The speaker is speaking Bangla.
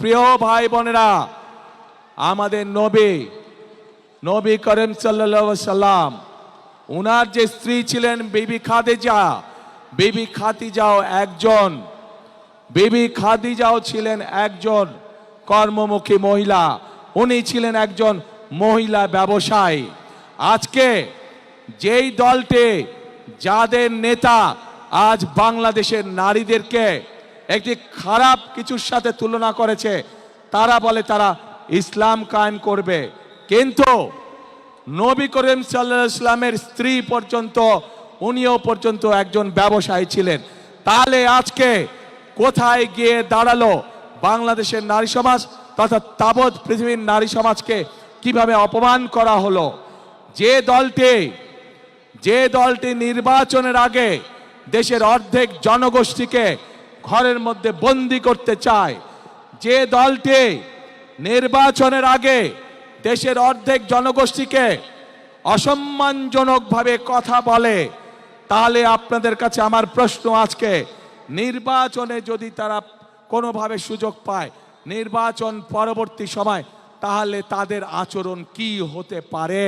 প্রিয় ভাই বোনেরা, আমাদের নবী করিম সাল্লাল্লাহু আলাইহি সাল্লাম, ওনার যে স্ত্রী ছিলেন বিবি খাদিজা, বিবি খাদিজাও ছিলেন একজন কর্মমুখী মহিলা। উনি ছিলেন একজন মহিলা ব্যবসায়ী। আজকে যেই দলটি, যাদের নেতা আজ বাংলাদেশের নারীদেরকে একটি খারাপ কিছুর সাথে তুলনা করেছে, তারা বলে তারা ইসলাম কায়েম করবে, কিন্তু নবী করিম সাল্লাল্লাহু আলাইহি সাল্লামের স্ত্রী পর্যন্ত, উনিও পর্যন্ত একজন ব্যবসায়ী ছিলেন। তাহলে আজকে কোথায় গিয়ে দাঁড়ালো বাংলাদেশের নারী সমাজ তথা তাবৎ পৃথিবীর নারী সমাজকে কিভাবে অপমান করা হলো? যে দলটি নির্বাচনের আগে দেশের অর্ধেক জনগোষ্ঠীকে ঘরের মধ্যে বন্দী করতে চায়, যে দলটি নির্বাচনের আগে দেশের অর্ধেক জনগোষ্ঠীকে অসম্মানজনকভাবে কথা বলে, তাহলে আপনাদের কাছে আমার প্রশ্ন, আজকে নির্বাচনে যদি তারা কোনোভাবে সুযোগ পায়, নির্বাচন পরবর্তী সময়, তাহলে তাদের আচরণ কি হতে পারে?